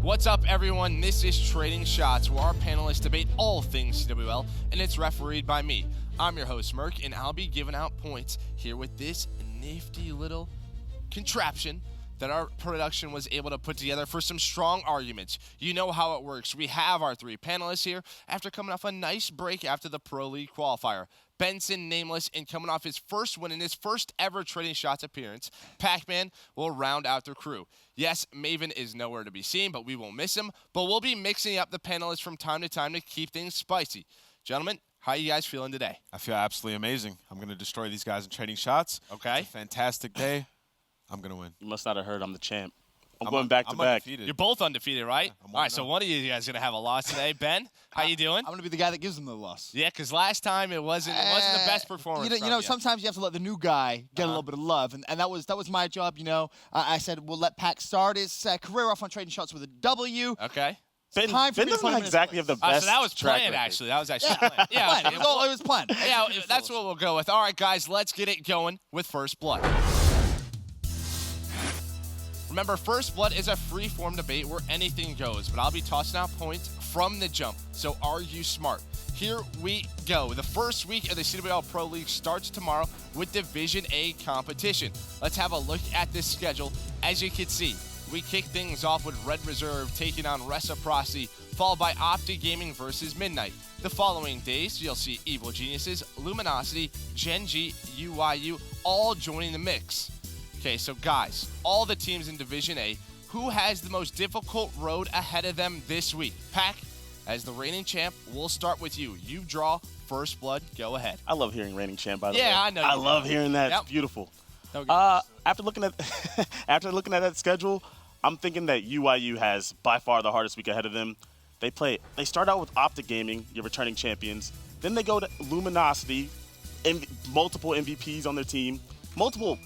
What's up, everyone? This is Trading Shots, where our panelists debate all things CWL, and it's refereed by me. I'm your host, Merc, and I'll be giving out points here with this nifty little contraption that our production was able to put together for some strong arguments. You know how it works. We have our three panelists here after coming off a nice break after the Pro League qualifier. Benson, Nameless, and coming off his first win in his first ever Trading Shots appearance, Pac-Man will round out their crew. Yes, Maven is nowhere to be seen, but we won't miss him. But we'll be mixing up the panelists from time to time to keep things spicy. Gentlemen, how are you guys feeling today? I feel absolutely amazing. I'm going to destroy these guys in Trading Shots. Okay. It's a fantastic day. I'm going to win. You must not have heard I'm the champ. I'm going back to back. Undefeated. You're both undefeated, right? Yeah, All right, so one of you guys is going to have a loss today. Ben, how you doing? I'm going to be the guy that gives them the loss. Yeah, because last time it wasn't the best performance. You know, sometimes you have to let the new guy get a little bit of love, and that was my job. You know, I said we'll let Pac start his career off on Trading Shots with a W. Okay. Ben doesn't exactly have the best So that was track planned, record. actually. That was actually planned. Yeah, It was planned. yeah, that's what we'll go with. All right, guys, let's get it going with First Blood. Remember, First Blood is a free-form debate where anything goes, but I'll be tossing out points from the jump, so are you smart? Here we go. The first week of the CWL Pro League starts tomorrow with Division A competition. Let's have a look at this schedule. As you can see, we kick things off with Red Reserve taking on Reciprocity, followed by ASTRO Gaming versus Midnight. The following days, you'll see Evil Geniuses, Luminosity, Gen G, UYU, all joining the mix. Okay, so guys, all the teams in Division A, who has the most difficult road ahead of them this week? Pac, as the reigning champ, we'll start with you. You draw First Blood. Go ahead. I love hearing reigning champ, by the way. Yeah, I know. I love hearing that. Yep. It's beautiful. Okay. After looking at that schedule, I'm thinking that UYU has by far the hardest week ahead of them. They start out with ASTRO Gaming, your returning champions. Then they go to Luminosity, multiple MVPs on their team, multi-time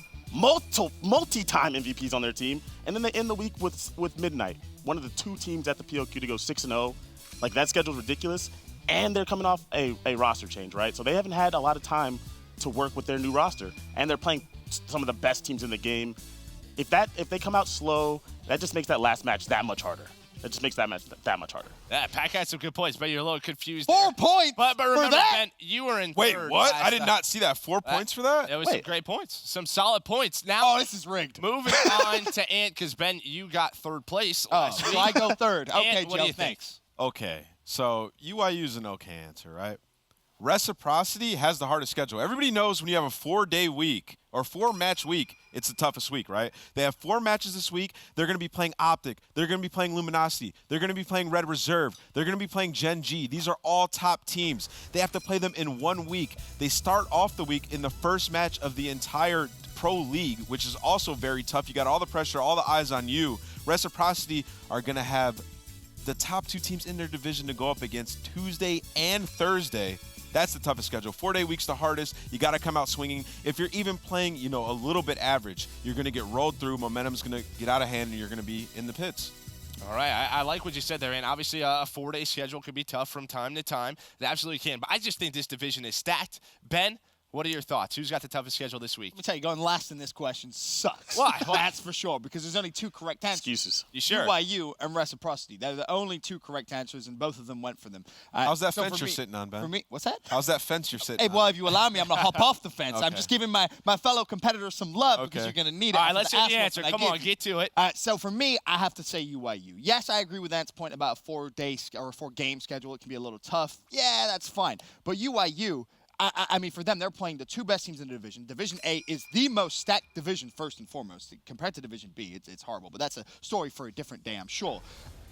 MVPs on their team, and then they end the week with Midnight, one of the two teams at the PLQ to go 6-0. Like, that schedule's ridiculous, and they're coming off a roster change, right? So they haven't had a lot of time to work with their new roster, and they're playing some of the best teams in the game. If they come out slow, that just makes that last match that much harder. It just makes that match that much harder. Yeah, Pac had some good points, but you're a little confused. 4 points But remember, for that? Ben, you were in Wait, third what? last I did time. not see that. 4 points for that? It was some great points. Some solid points. Now, Oh, this is rigged. moving on to Ant, because, Ben, you got third place last week. So I go third. Okay, Ant, what Joe, do you think? thanks. Okay, so UYU is an okay answer, right? Reciprocity has the hardest schedule. Everybody knows when you have a 4-day week or 4-match week, it's the toughest week, right? They have 4 matches this week. They're going to be playing Optic. They're going to be playing Luminosity. They're going to be playing Red Reserve. They're going to be playing Gen G. These are all top teams. They have to play them in 1 week. They start off the week in the first match of the entire Pro League, which is also very tough. You got all the pressure, all the eyes on you. Reciprocity are going to have the top 2 teams in their division to go up against Tuesday and Thursday. That's the toughest schedule. 4-day week's the hardest. You got to come out swinging. If you're even playing, a little bit average, you're going to get rolled through. Momentum's going to get out of hand, and you're going to be in the pits. All right, I like what you said there, and obviously a 4-day schedule could be tough from time to time. It absolutely can, but I just think this division is stacked. Ben, what are your thoughts? Who's got the toughest schedule this week? Let me tell you, going last in this question sucks. Why? That's for sure, because there's only 2 correct answers. Excuses. You sure? UYU and Reciprocity. They're the only 2 correct answers, and both of them went for them. How's that so fence for you're me- sitting on, Ben? For me, what's that? How's that fence you're sitting Hey, on? well, if you allow me, I'm going to hop off the fence. I'm Okay. just giving my fellow competitors some love because Okay. you're going to need it. All right, after let's the hear the ass answer. whooping I Come gave on, you. get to it. So for me, I have to say UYU. Yes, I agree with Ant's point about a 4-day or a 4-game schedule. It can be a little tough. Yeah, that's fine. But UYU, I mean, for them, they're playing the 2 best teams in the division. Division A is the most stacked division, first and foremost. Compared to Division B, it's horrible. But that's a story for a different day, I'm sure.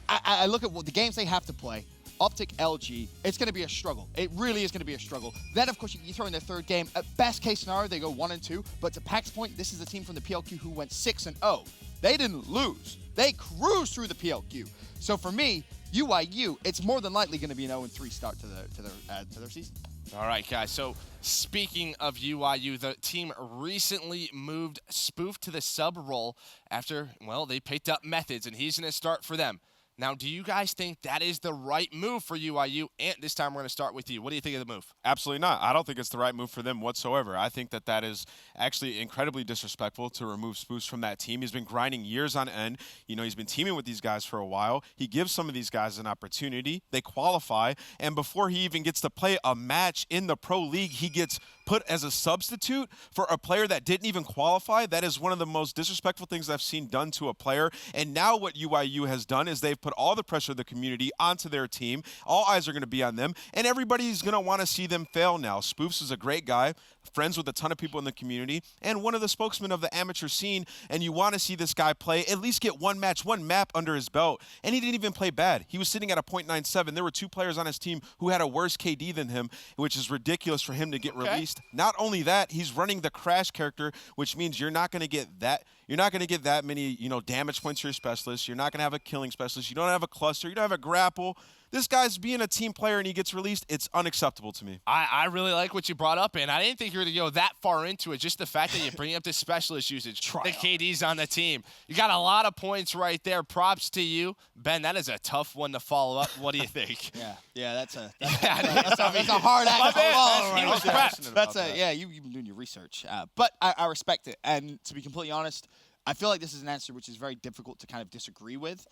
I look at the games they have to play. Optic, LG, it's going to be a struggle. It really is going to be a struggle. Then, of course, you throw in their 3rd game. At best case scenario, they go 1-2. But to Pac's point, this is a team from the PLQ who went 6-0. They didn't lose. They cruised through the PLQ. So for me, UYU, it's more than likely going to be an 0-3 start to their season. All right, guys. So speaking of UYU, the team recently moved Spoof to the sub role after, well, they picked up Methods, and he's going to start for them. Now, do you guys think that is the right move for UIU? And this time we're going to start with you. What do you think of the move? Absolutely not. I don't think it's the right move for them whatsoever. I think that that is actually incredibly disrespectful to remove Spoofs from that team. He's been grinding years on end. You know, he's been teaming with these guys for a while. He gives some of these guys an opportunity. They qualify, and before he even gets to play a match in the pro league, he gets put as a substitute for a player that didn't even qualify. That is one of the most disrespectful things I've seen done to a player. And now what UIU has done is they've put all the pressure of the community onto their team. All eyes are going to be on them, and everybody's going to want to see them fail now. Spoofs is a great guy, friends with a ton of people in the community, and one of the spokesmen of the amateur scene, and you want to see this guy play, at least get one match, one map under his belt, and he didn't even play bad. He was sitting at a .97. There were 2 players on his team who had a worse KD than him, which is ridiculous for him to get released. Not only that, he's running the Crash character, which means you're not going to get that. You're not going to get that many, damage points to your specialist. You're not going to have a killing specialist. You don't have a cluster. You don't have a grapple. This guy's being a team player and he gets released. It's unacceptable to me. I really like what you brought up, and I didn't think you were going to go that far into it. Just the fact that you bring up the specialist usage, the KD's on the team. You got a lot of points right there. Props to you. Ben, that is a tough one to follow up. What do you think? That's a hard act to follow. He was prepped. You've been doing your research. But I respect it. And to be completely honest, I feel like this is an answer which is very difficult to kind of disagree with.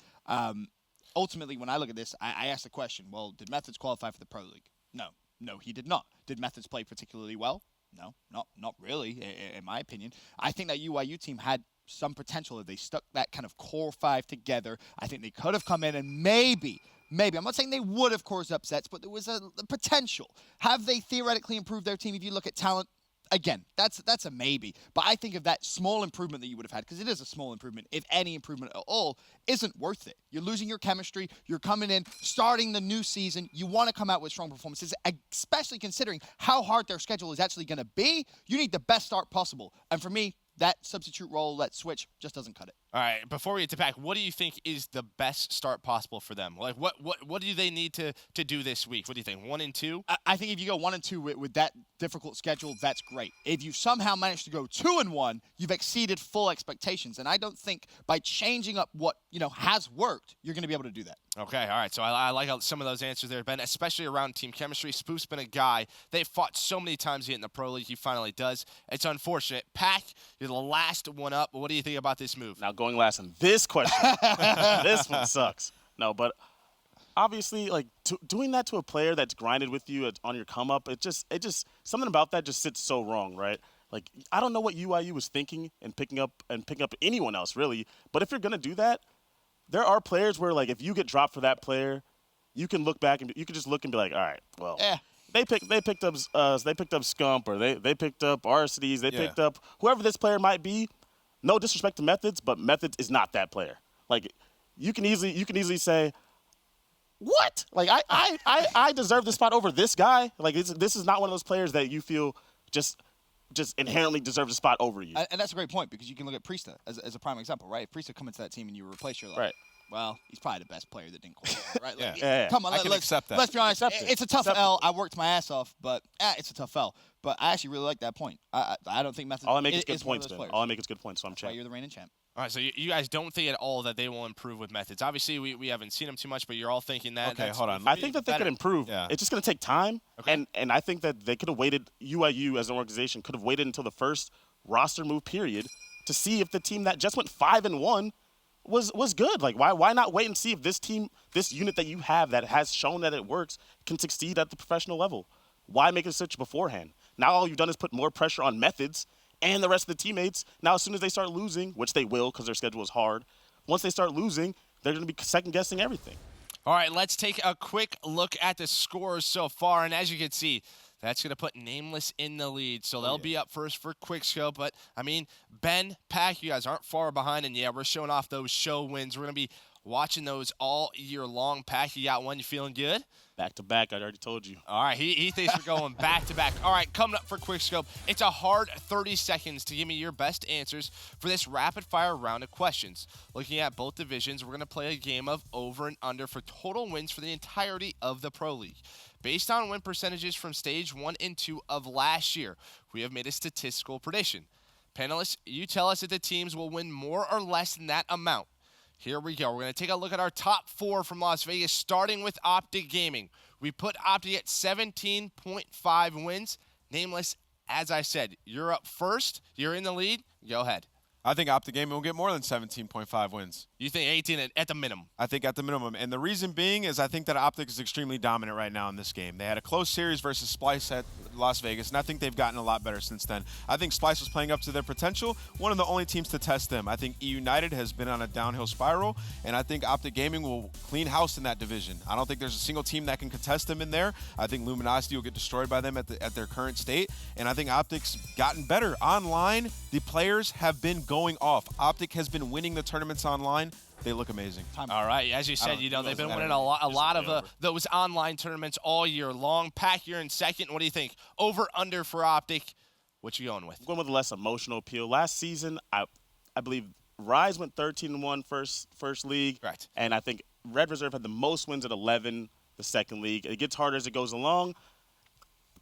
Ultimately, when I look at this, I ask the question, well, did Methods qualify for the Pro League? No, he did not. Did Methods play particularly well? No, not really, in my opinion. I think that UIU team had some potential if they stuck that kind of core 5 together. I think they could have come in and maybe, I'm not saying they would have caused upsets, but there was a potential. Have they theoretically improved their team if you look at talent? Again, that's a maybe. But I think of that small improvement that you would have had, because it is a small improvement, if any improvement at all, isn't worth it. You're losing your chemistry. You're coming in, starting the new season. You want to come out with strong performances, especially considering how hard their schedule is actually going to be. You need the best start possible. And for me, that substitute role, that switch, just doesn't cut it. All right, before we get to Pack, what do you think is the best start possible for them? Like, what do they need to do this week? What do you think, 1 and 2? I think if you go 1 and 2 with that difficult schedule, that's great. If you somehow manage to go 2 and 1, you've exceeded full expectations. And I don't think by changing up what has worked, you're going to be able to do that. Okay, all right. So I like some of those answers there, Ben, especially around team chemistry. Spoof's been a guy they fought so many times to get in the Pro League. He finally does. It's unfortunate. Pack, you're the last one up. What do you think about this move? Now, going last in this question, this one sucks. No, but obviously, like doing that to a player that's grinded with you on your come up, it just something about that just sits so wrong, right? Like, I don't know what UIU was thinking and picking up anyone else really, but if you're gonna do that, there are players where, like, if you get dropped for that player, you can look back and you can just look and be like, all right, well, they picked up Scump, or they picked up Arcides, they picked up whoever this player might be. No disrespect to Methods, but Methods is not that player. Like, you can easily say, what? Like, I deserve this spot over this guy. Like, this is not one of those players that you feel just inherently deserves a spot over you. And that's a great point, because you can look at Priesta as a prime example, right? If Priesta come into that team and you replace, you're like, right. Well, he's probably the best player that didn't qualify, right? Like, yeah. Come on, let's accept that. Let's be honest. It's a tough Accept L. I worked my ass off, but it's a tough L. But I actually really like that point. I don't think Methods All I make is good one of points, those man. players. All I make is good points, so I'm That's why champ. you're the reigning champ. All right, so you guys don't think at all that they will improve with Methods. Obviously, we haven't seen them too much, but you're all thinking that. Okay, hold on. I think that they could improve. Yeah. It's just going to take time. Okay. And I think that they could have waited, UIU as an organization could have waited until the first roster move period to see if the team that just went 5-1 was good. Like, why not wait and see if this team, this unit that you have that has shown that it works, can succeed at the professional level? Why make a switch beforehand? Now all you've done is put more pressure on Methods and the rest of the teammates. Now as soon as they start losing, which they will because their schedule is hard, once they start losing, they're going to be second-guessing everything. All right, let's take a quick look at the scores so far. And as you can see, that's going to put Nameless in the lead. So they'll be up first for Quickscope. But, I mean, Ben, Pack, you guys aren't far behind. And, yeah, we're showing off those show wins. We're going to be watching those all year long. Pack, you got one. You feeling good? Back-to-back, I already told you. All right, he thinks we're going back-to-back. All right, coming up for Quickscope, it's a hard 30 seconds to give me your best answers for this rapid-fire round of questions. Looking at both divisions, we're going to play a game of over and under for total wins for the entirety of the Pro League. Based on win percentages from Stage 1 and 2 of last year, we have made a statistical prediction. Panelists, you tell us if the teams will win more or less than that amount. Here we go. We're going to take a look at our top 4 from Las Vegas, starting with Optic Gaming. We put Optic at 17.5 wins. Nameless, as I said, you're up first. You're in the lead. Go ahead. I think Optic Gaming will get more than 17.5 wins. You think 18 at the minimum? I think at the minimum. And the reason being is I think that Optic is extremely dominant right now in this game. They had a close series versus Splice at Las Vegas, and I think they've gotten a lot better since then. I think Splice was playing up to their potential, one of the only teams to test them. I think E United has been on a downhill spiral, and I think Optic Gaming will clean house in that division. I don't think there's a single team that can contest them in there. I think Luminosity will get destroyed by them at their current state, and I think Optic's gotten better. Online, the players have been going off. Optic has been winning the tournaments online. They look amazing. All right, as you said, they've been winning a lot of those online tournaments all year long. Pack, you're in second. What do you think? Over, under for Optic? What you going with? I'm going with less emotional appeal. Last season, I believe Rise went 13-1 first league. Right. And I think Red Reserve had the most wins at 11 the second league. It gets harder as it goes along.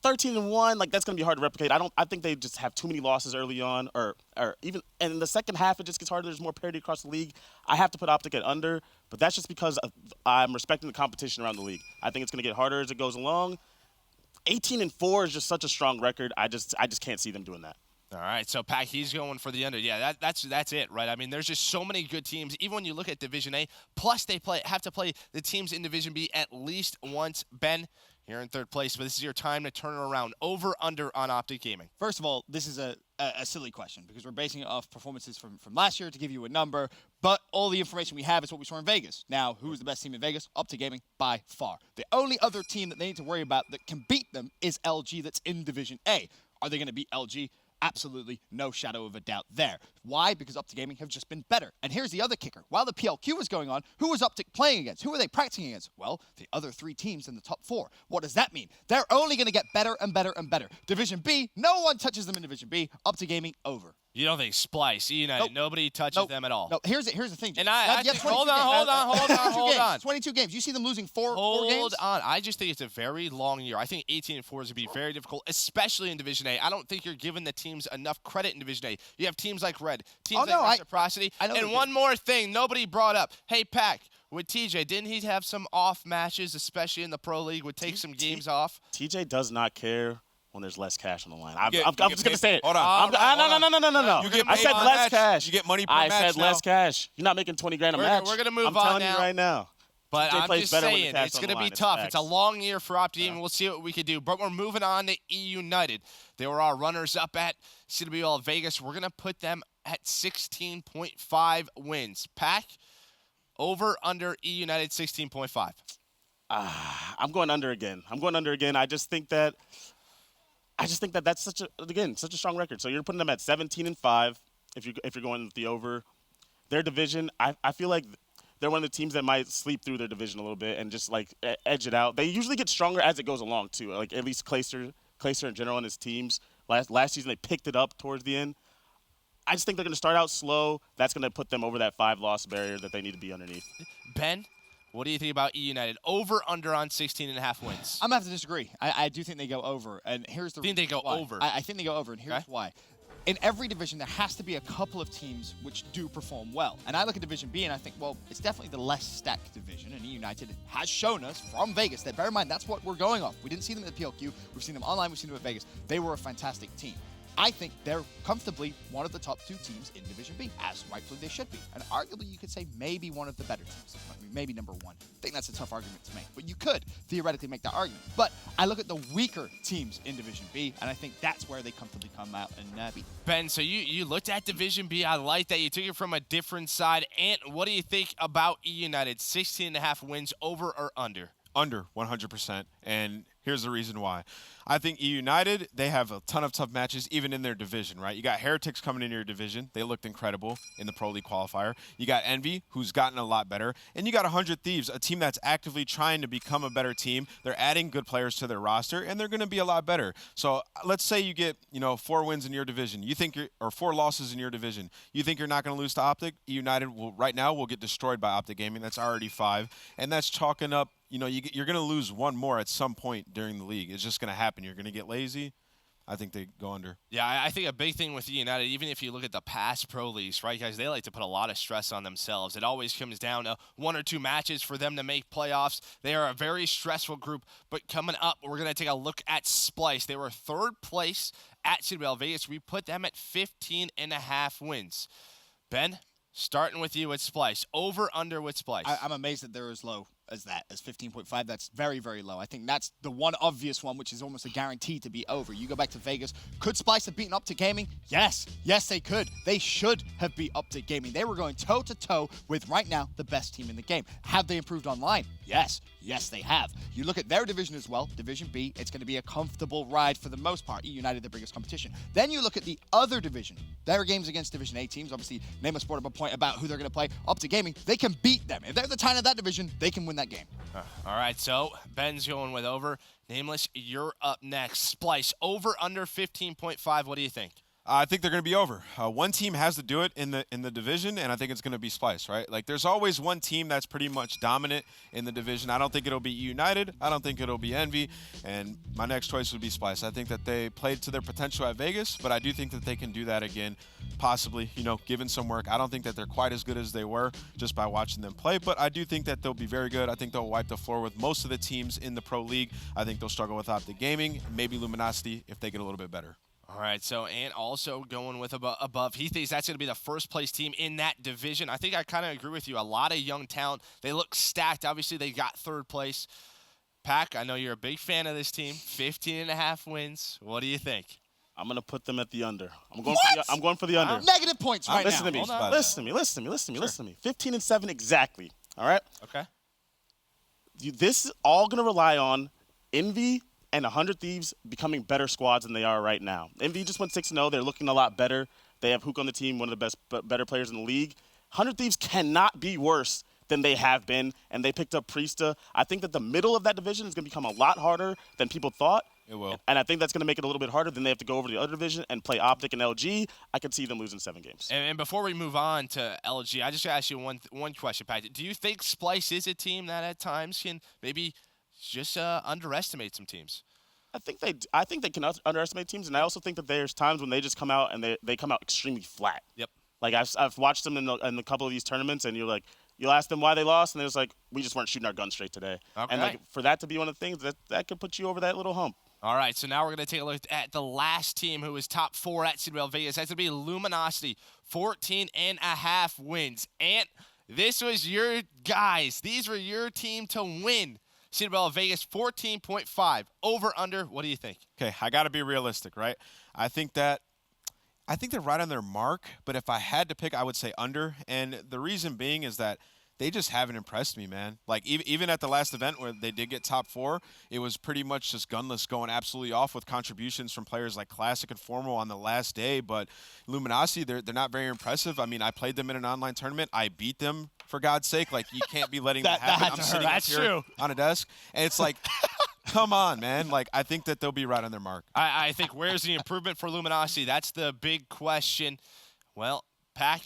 13-1, like that's going to be hard to replicate. I think they just have too many losses early on, or even and in the second half it just gets harder. There's more parity across the league. I have to put Optic at under, but that's just because I'm respecting the competition around the league. I think it's going to get harder as it goes along. 18-4 is just such a strong record. I just can't see them doing that. All right, so Pack, he's going for the under. Yeah, that's it, right? I mean, there's just so many good teams. Even when you look at Division A, plus they have to play the teams in Division B at least once. Ben, you're in third place, but this is your time to turn it around. Over, under on Optic Gaming. First of all, this is a silly question because we're basing it off performances from last year to give you a number, but all the information we have is what we saw in Vegas. Now, who is the best team in Vegas? Optic Gaming by far. The only other team that they need to worry about that can beat them is LG that's in Division A. Are they going to beat LG? Absolutely no shadow of a doubt there. Why? Because Optic Gaming have just been better. And here's the other kicker. While the PLQ was going on, who was Optic playing against? Who were they practicing against? Well, the other 3 teams in the top 4. What does that mean? They're only going to get better and better and better. Division B, no one touches them in Division B. Optic Gaming, over. You don't think Splice, United, Nope. nobody touches them at all? No, here's the thing. And hold on. 22 games. You see them losing four games? Hold on. I just think it's a very long year. I think 18-4 is going to be very difficult, especially in Division A. I don't think you're giving the teams enough credit in Division A. You have teams like Red, teams like Reciprocity. And one more thing nobody brought up. Hey, Pack, with TJ, didn't he have some off matches, especially in the Pro League, would take some games off? TJ does not care when there's less cash on the line. I'm just going to say it. Hold on. No. I said less cash. You get money per match. I said less cash. You're not making 20 grand a match. We're going to move on now. I'm telling you right now. But TJ I'm plays just better when saying, the cash it's on going to the be line. tough. It's It's a long year for Optic Gaming. We'll see what we can do. But we're moving on to E United. They were our runners-up at CWL Vegas. We're going to put them at 16.5 wins. Pack, over, under, E United 16.5. I'm going under again. I just think that that's such a strong record. So you're putting them at 17-5 if you're going with the over. Their division, I feel like they're one of the teams that might sleep through their division a little bit and just like edge it out. They usually get stronger as it goes along too. Like at least Clayster in general and his teams. Last season they picked it up towards the end. I just think they're going to start out slow. That's going to put them over that 5-loss barrier that they need to be underneath. Ben, what do you think about E United? Over, under on 16.5 wins? I'm going to have to disagree. I do think they go over. And here's the reason Think they go why. over? I think they go over, and here's why. In every division, there has to be a couple of teams which do perform well. And I look at Division B and I think, well, it's definitely the less stacked division. And E United has shown us from Vegas that, bear in mind, that's what we're going off. We didn't see them at the PLQ. We've seen them online. We've seen them at Vegas. They were a fantastic team. I think they're comfortably one of the top 2 teams in Division B, as rightfully they should be. And arguably, you could say maybe one of the better teams. I mean, maybe number 1. I think that's a tough argument to make. But you could theoretically make that argument. But I look at the weaker teams in Division B, and I think that's where they comfortably come out and beat. Ben, so you looked at Division B. I like that. You took it from a different side. Ant, what do you think about E United? 16.5 wins, over or under? Under 100%. And here's the reason why. I think E United, they have a ton of tough matches, even in their division, right? You got Heretics coming in your division. They looked incredible in the Pro League qualifier. You got Envy, who's gotten a lot better. And you got 100 Thieves, a team that's actively trying to become a better team. They're adding good players to their roster, and they're going to be a lot better. So let's say you get, 4 wins in your division. Or 4 losses in your division. You think you're not going to lose to Optic? E United right now will get destroyed by Optic Gaming. That's already 5. And that's chalking up, you're going to lose one more at some point during the league. It's just going to happen. You're going to get lazy. I think they go under. Yeah, I think a big thing with United, even if you look at the past pro leagues, right, guys, they like to put a lot of stress on themselves. It always comes down to 1 or 2 matches for them to make playoffs. They are a very stressful group, but coming up, we're going to take a look at Splice. They were 3rd place at CWL Vegas. We put them at 15.5 wins. Ben, starting with you at Splice. Over, under with Splice. I'm amazed that they're as low as that, as 15.5. That's very, very low. I think that's the one obvious one, which is almost a guarantee to be over. You go back to Vegas. Could Splice have beaten Up to Gaming? Yes. Yes, they could. They should have beat Up to Gaming. They were going toe-to-toe with, right now, the best team in the game. Have they improved online? Yes. Yes, they have. You look at their division as well, Division B, it's going to be a comfortable ride for the most part. United, the biggest competition. Then you look at the other division. Their games against Division A teams, obviously, Nameless brought up a point about who they're going to play. Up to Gaming, they can beat them. If they're the titan of that division, they can win that game. All right, so Ben's going with over. Nameless, you're up next. Splice, over, under 15.5. What do you think? I think they're going to be over. One team has to do it in the division, and I think it's going to be Splice, right? Like, there's always one team that's pretty much dominant in the division. I don't think it'll be United. I don't think it'll be Envy. And my next choice would be Splice. I think that they played to their potential at Vegas, but I do think that they can do that again, possibly, given some work. I don't think that they're quite as good as they were just by watching them play, but I do think that they'll be very good. I think they'll wipe the floor with most of the teams in the Pro League. I think they'll struggle with Optic Gaming, maybe Luminosity if they get a little bit better. All right, so and also going with above, he thinks that's going to be the 1st place team in that division. I think I kind of agree with you. A lot of young talent. They look stacked. Obviously, they got 3rd place. Pac, I know you're a big fan of this team. 15.5 wins. What do you think? I'm going to put them at the under. I'm What? going for the under. Negative points right Listen now. to me. Hold on. Listen to me. 15-7 exactly. All right? Okay. This is all going to rely on Envy and 100 Thieves becoming better squads than they are right now. Envy just went 6-0. They're looking a lot better. They have Hook on the team, one of the better players in the league. 100 Thieves cannot be worse than they have been, and they picked up Priesta. I think that the middle of that division is going to become a lot harder than people thought. It will. And I think that's going to make it a little bit harder. Then they have to go over to the other division and play Optic and LG. I could see them losing 7 games. And before we move on to LG, I just got to ask you one question, Pat. Do you think Splice is a team that at times can maybe just underestimate some teams? I think they can underestimate teams, and I also think that there's times when they just come out and they come out extremely flat. Yep. Like I've watched them in a couple of these tournaments, and you'll ask them why they lost, and they're just like, we just weren't shooting our guns straight today. Okay. And like for that to be one of the things that could put you over that little hump. All right, so now we're going to take a look at the last team who is top 4 at CWL Vegas. That's going to be Luminosity, 14.5 wins. And this was your guys. These were your team to win. CWL Vegas, 14.5. Over, under, what do you think? Okay, I got to be realistic, right? I think they're right on their mark, but if I had to pick, I would say under. And the reason being is that they just haven't impressed me, man. Like, even at the last event where they did get top 4, it was pretty much just gunless going absolutely off with contributions from players like Classic and Formal on the last day. But Luminosity, they're not very impressive. I mean, I played them in an online tournament. I beat them, for God's sake. Like, you can't be letting that happen. I'm sitting up here on a desk, and it's like, come on, man. Like, I think that they'll be right on their mark. I think where's the improvement for Luminosity? That's the big question. Well, Pac,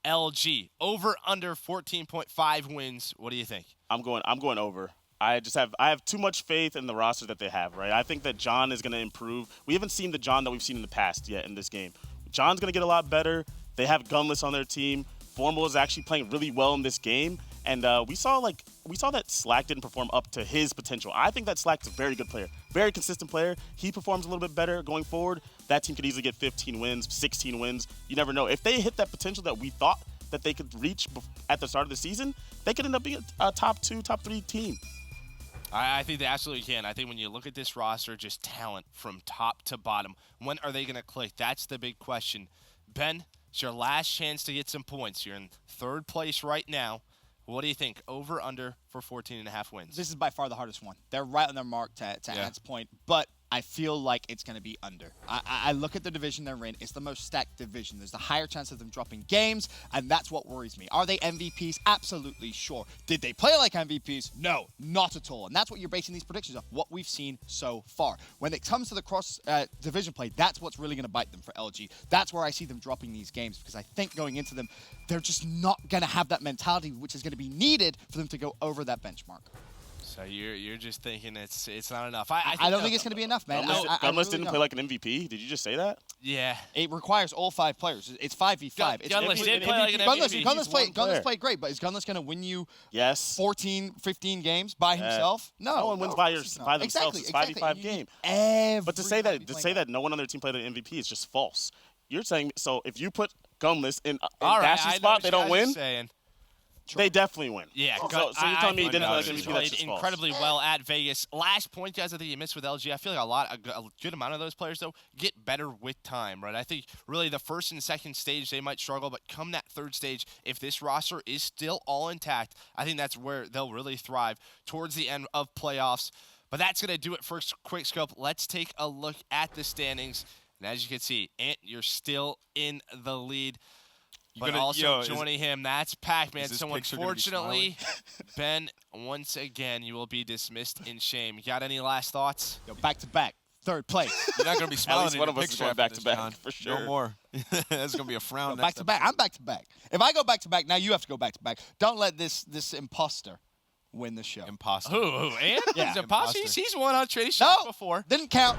LG, over, under 14.5 wins. What do you think? I'm going over. I have too much faith in the roster that they have, right? I think that John is going to improve. We haven't seen the John that we've seen in the past yet in this game. John's going to get a lot better. They have Gunless on their team. Formal is actually playing really well in this game. And we saw that Slack didn't perform up to his potential. I think that Slack's a very good player, very consistent player. He performs a little bit better going forward. That team could easily get 15 wins, 16 wins. You never know. If they hit that potential that we thought that they could reach at the start of the season, they could end up being a top 2, top 3 team. I think they absolutely can. I think when you look at this roster, just talent from top to bottom, when are they going to click? That's the big question. Ben, it's your last chance to get some points. You're in 3rd place right now. What do you think? Over, under for 14.5 wins? This is by far the hardest one. They're right on their mark to Ant's point, but I feel like it's going to be under. I look at the division they're in. It's the most stacked division. There's a higher chance of them dropping games, and that's what worries me. Are they MVPs? Absolutely sure. Did they play like MVPs? No, not at all. And that's what you're basing these predictions on, what we've seen so far. When it comes to the cross-division play, that's what's really going to bite them for LG. That's where I see them dropping these games, because I think going into them, they're just not going to have that mentality, which is going to be needed for them to go over that benchmark. So you're just thinking it's not enough. I don't think it's going to be enough, man. Gunless really didn't don't. play like an MVP. Did you just say that? Yeah. It requires all 5 players. It's 5v5. Gunless did play like an MVP. Gunless played great, but is Gunless going to win you 14, 15 games by himself? No one wins by themselves. Exactly, It's a 5v5 game. But to say that no one on their team played an MVP is just false. You're saying so if you put Gunless in Dash's spot, they don't win? They definitely win. Yeah. So you're telling me he didn't play like an MVP? That's Played just incredibly well at Vegas. Last point, guys, I think you missed with LG. I feel like a good amount of those players, though, get better with time, right? I think really the first and second stage, they might struggle, but come that third stage, if this roster is still all intact, I think that's where they'll really thrive towards the end of playoffs. But that's going to do it for Quickscope. Let's take a look at the standings. And as you can see, Ant, you're still in the lead. But also joining him, that's Pac-Man. So unfortunately, Ben, once again, you will be dismissed in shame. You got any last thoughts? Yo, back-to-back, third place. You're not going to be smiling. At least one of us is going back-to-back, for sure. No more. That's going to be a frown. Back-to-back. I'm back-to-back. If I go back-to-back, now you have to go back-to-back. Don't let this imposter win the show. Imposter. Who? Ant? Yeah. He's imposter. He's won on trading shots before. Didn't count.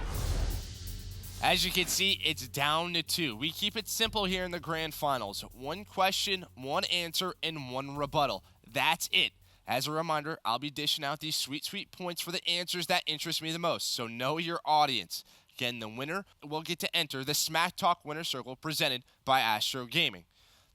As you can see, it's down to 2. We keep it simple here in the grand finals. 1 question, 1 answer, and 1 rebuttal. That's it. As a reminder, I'll be dishing out these sweet, sweet points for the answers that interest me the most. So know your audience. Again, the winner will get to enter the Smack Talk Winner Circle presented by ASTRO Gaming.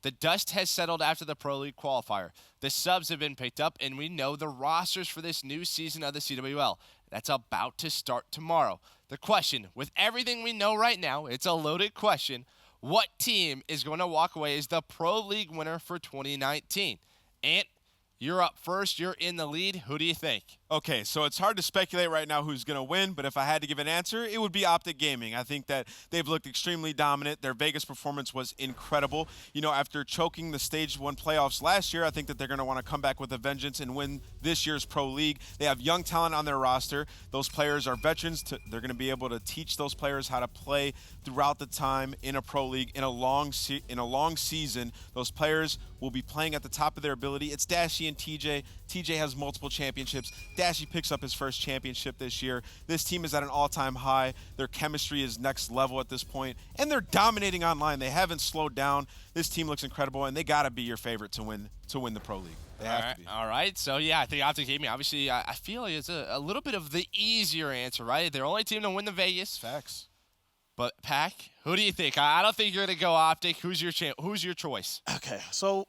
The dust has settled after the Pro League qualifier. The subs have been picked up, and we know the rosters for this new season of the CWL. That's about to start tomorrow. The question, with everything we know right now, it's a loaded question. What team is going to walk away as the Pro League winner for 2019? Ant, you're up first. You're in the lead. Who do you think? Okay, so it's hard to speculate right now who's going to win, but if I had to give an answer, it would be Optic Gaming. I think that they've looked extremely dominant. Their Vegas performance was incredible. You know, after choking the Stage 1 playoffs last year, I think that they're going to want to come back with a vengeance and win this year's Pro League. They have young talent on their roster. Those players are veterans. They're going to be able to teach those players how to play throughout the time in a Pro League, in a long season. Those players will be playing at the top of their ability. It's Dashy and TJ. TJ has multiple championships. Dashy picks up his first championship this year. This team is at an all-time high. Their chemistry is next level at this point, and they're dominating online. They haven't slowed down. This team looks incredible, and they got to be your favorite to win the Pro League. They have to be. All right. So, yeah, I think Optic Gaming, obviously, I feel like it's a little bit of the easier answer, right? They're only team to win the Vegas. Facts. But, Pac, who do you think? I don't think you're going to go Optic. Who's your choice? Okay, so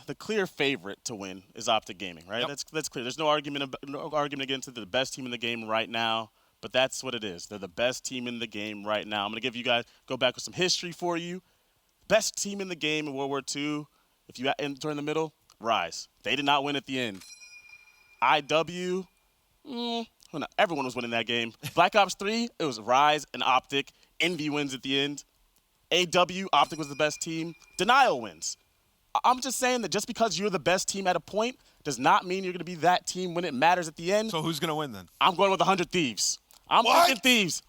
the clear favorite to win is Optic Gaming, right? Yep. That's clear. There's no argument against it. They're the best team in the game right now, but that's what it is. They're the best team in the game right now. I'm going to give you guys, go back with some history for you. Best team in the game in World War II, if you enter in the middle, Rise. They did not win at the end. IW, everyone was winning that game. Black Ops 3, it was Rise and Optic. Envy wins at the end. AW, Optic was the best team. Denial wins. I'm just saying that just because you're the best team at a point does not mean you're going to be that team when it matters at the end. So who's going to win then? I'm going with 100 Thieves. I'm thinking Thieves.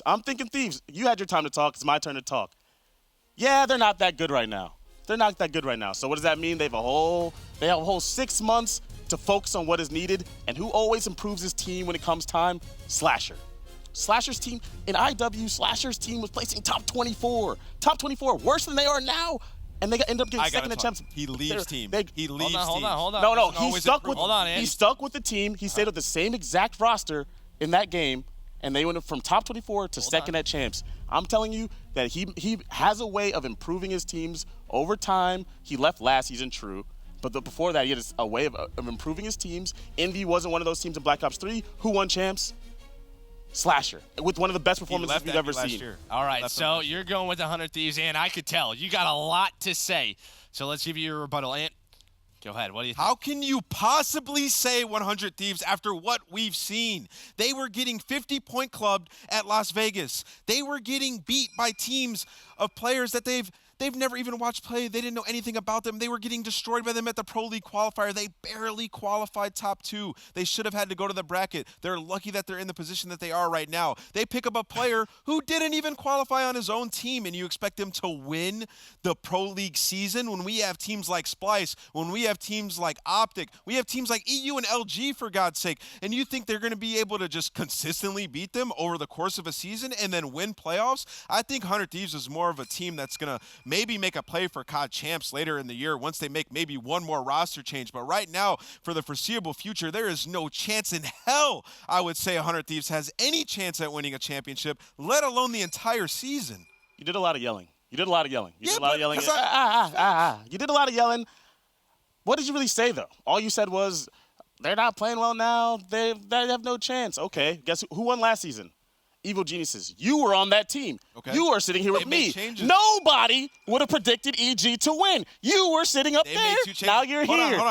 I'm thinking Thieves. You had your time to talk. It's my turn to talk. Yeah, they're not that good right now. So what does that mean? They have a whole 6 months to focus on what is needed. And who always improves his team when it comes time? Slasher. Slasher's team, in IW, Slasher's team was placing top 24. Top 24, worse than they are now. And they end up getting second at champs. He leaves team. He leaves team. Hold on. No, he stuck with the team. He stayed with the same exact roster in that game, and they went from top 24 to second at champs. I'm telling you that he has a way of improving his teams over time. He left last season, true. But before that, he had a way of improving his teams. Envy wasn't one of those teams in Black Ops 3. Who won champs? Slasher, with one of the best performances we've ever seen. All right, so you're going with the 100 Thieves, and I could tell. You got a lot to say. So let's give you your rebuttal. Ant, go ahead. What do you think? How can you possibly say 100 Thieves after what we've seen? They were getting 50-point clubbed at Las Vegas. They were getting beat by teams of players that they've They've never even watched play. They didn't know anything about them. They were getting destroyed by them at the Pro League qualifier. They barely qualified top 2. They should have had to go to the bracket. They're lucky that they're in the position that they are right now. They pick up a player who didn't even qualify on his own team, and you expect him to win the Pro League season when we have teams like Splice, when we have teams like Optic, we have teams like EU and LG, for God's sake, and you think they're going to be able to just consistently beat them over the course of a season and then win playoffs? I think 100 Thieves is more of a team that's going to maybe make a play for COD Champs later in the year once they make maybe one more roster change. But right now, for the foreseeable future, there is no chance in hell I would say 100 Thieves has any chance at winning a championship, let alone the entire season. You did a lot of yelling. You did a lot of yelling. You Yeah, did a lot of but yelling. 'cause You did a lot of yelling. What did you really say, though? All you said was, they're not playing well now. They have no chance. Okay, guess who won last season? Evil Geniuses. You were on that team. Okay. You are sitting here with They made me. changes. Nobody would have predicted EG to win. You were sitting up They there. made 2 changes. Now you're Hold on, here. hold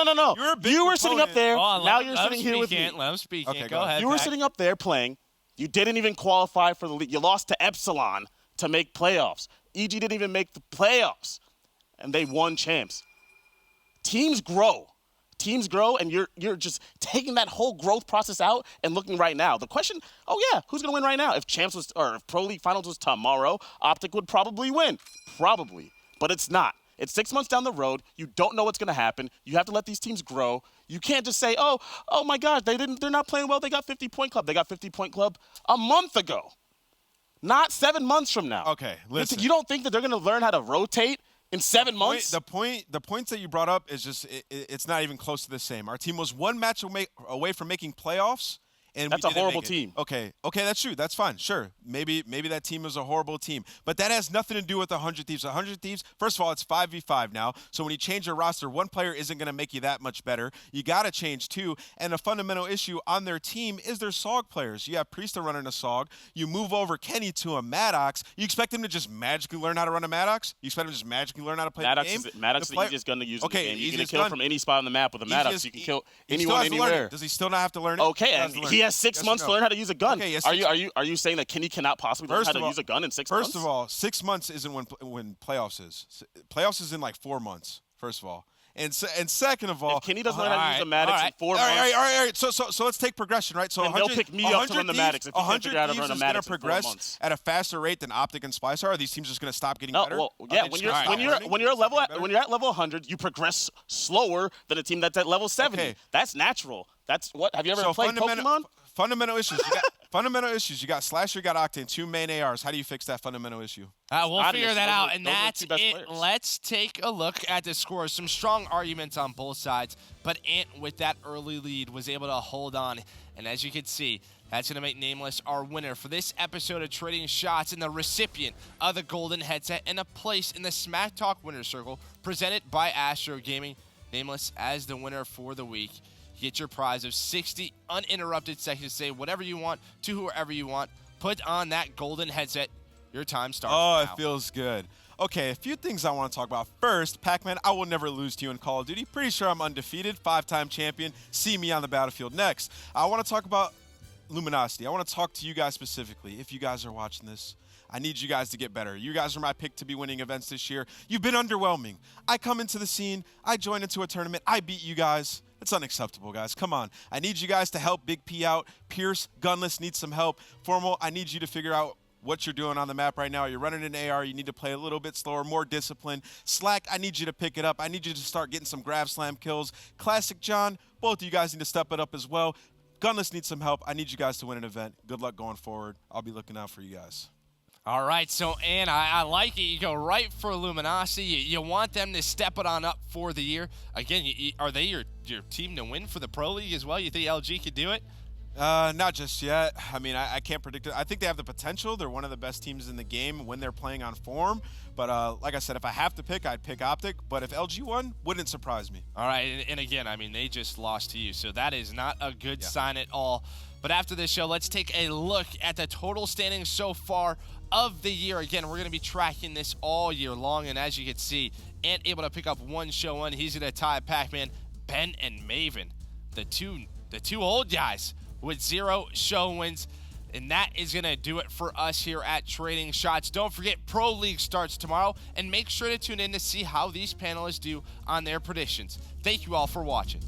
on. No. You're a big You were sitting up proponent. there. Oh, now let you're him sitting here with me. Let him speak. Okay, Go go ahead. You were Pac. sitting up there playing. You didn't even qualify for the league. You lost to Epsilon to make playoffs. EG didn't even make the playoffs, and they won champs. Teams grow. Teams grow, and you're just taking that whole growth process out and looking right now. The question, who's gonna win right now? If champs was or if Pro League Finals was tomorrow, Optic would probably win. Probably. But it's not. It's 6 months down the road. You don't know what's gonna happen. You have to let these teams grow. You can't just say, oh my gosh, they're not playing well. They got 50-point club. They got 50-point club a month ago. Not 7 months from now. Okay, listen. You don't think that they're gonna learn how to rotate in 7 months? The points that you brought up is just it's not even close to the same. Our team was 1 match away from making playoffs, and That's we a didn't horrible make it. team. Okay, that's true. That's fine. Sure, maybe that team is a horrible team, but that has nothing to do with 100 Thieves. 100 Thieves. First of all, it's 5v5 now, so when you change your roster, 1 player isn't going to make you that much better. You got to change 2, and a fundamental issue on their team is their SOG players. You have Priesta running a SOG. You move over Kenny to a Maddox. You expect him to just magically learn how to run a Maddox? You expect him to just magically learn how to play the game? Maddox is the easiest gun to use in the game. You can kill from any spot on the map with a Maddox. You can kill anyone anywhere. Does he still not have to learn it? Okay, and he has 6 months to learn how to use a gun. Okay, yes, are you saying that Kenny cannot possibly learn how to use a gun in 6 months? First of all, 6 months isn't when playoffs is. Playoffs is in like 4 months. First of all, and second of all, if Kenny doesn't learn how to use a Maddox in 4 months, all right. So let's take progression, right? So and they'll pick me up to run the Maddox if you can't figure out how to run a Maddox in 4 months. At a faster rate than Optic and Splice are. Are these teams just going to stop getting better? Well, yeah. When you're at level 100, you progress slower than a team that's at level 70. Okay. That's natural. That's what. Have you ever played Pokemon? Fundamental issues. Fundamental issues. You got Slasher, you got Octane, 2 main ARs. How do you fix that fundamental issue? We'll figure that out, and those are the that's 2 best it. players. Let's take a look at the scores. Some strong arguments on both sides, but Ant, with that early lead, was able to hold on. And as you can see, that's going to make Nameless our winner for this episode of Trading Shots and the recipient of the Golden Headset and a place in the Smack Talk Winner's Circle presented by Astro Gaming. Nameless as the winner for the week. Get your prize of 60 uninterrupted seconds to say whatever you want to whoever you want. Put on that golden headset. Your time starts now. It feels good. Okay, a few things I want to talk about. First, Pac-Man, I will never lose to you in Call of Duty. Pretty sure I'm undefeated, 5-time champion. See me on the battlefield next. I want to talk about Luminosity. I want to talk to you guys specifically. If you guys are watching this, I need you guys to get better. You guys are my pick to be winning events this year. You've been underwhelming. I come into the scene. I join into a tournament. I beat you guys. It's unacceptable, guys. Come on. I need you guys to help Big P out. Pierce, Gunless needs some help. Formal, I need you to figure out what you're doing on the map right now. You're running an AR. You need to play a little bit slower, more discipline. Slack, I need you to pick it up. I need you to start getting some grab slam kills. Classic John, both of you guys need to step it up as well. Gunless needs some help. I need you guys to win an event. Good luck going forward. I'll be looking out for you guys. All right, so, Ann, I like it. You go right for Luminosity. You want them to step it on up for the year. Again, are they your team to win for the Pro League as well? You think LG could do it? Not just yet. I mean, I can't predict it. I think they have the potential. They're one of the best teams in the game when they're playing on form. But like I said, if I have to pick, I'd pick Optic. But if LG won, wouldn't surprise me. All right, and again, I mean, they just lost to you, so that is not a good sign at all. But after this show, let's take a look at the total standings so far of the year. Again, we're going to be tracking this all year long, and as you can see, Ant able to pick up 1 show win. He's going to tie Pac-Man, Ben, and Maven, the two old guys with 0 show wins. And that is going to do it for us here at Trading Shots. Don't forget, Pro League starts tomorrow, and make sure to tune in to see how these panelists do on their predictions. Thank you all for watching.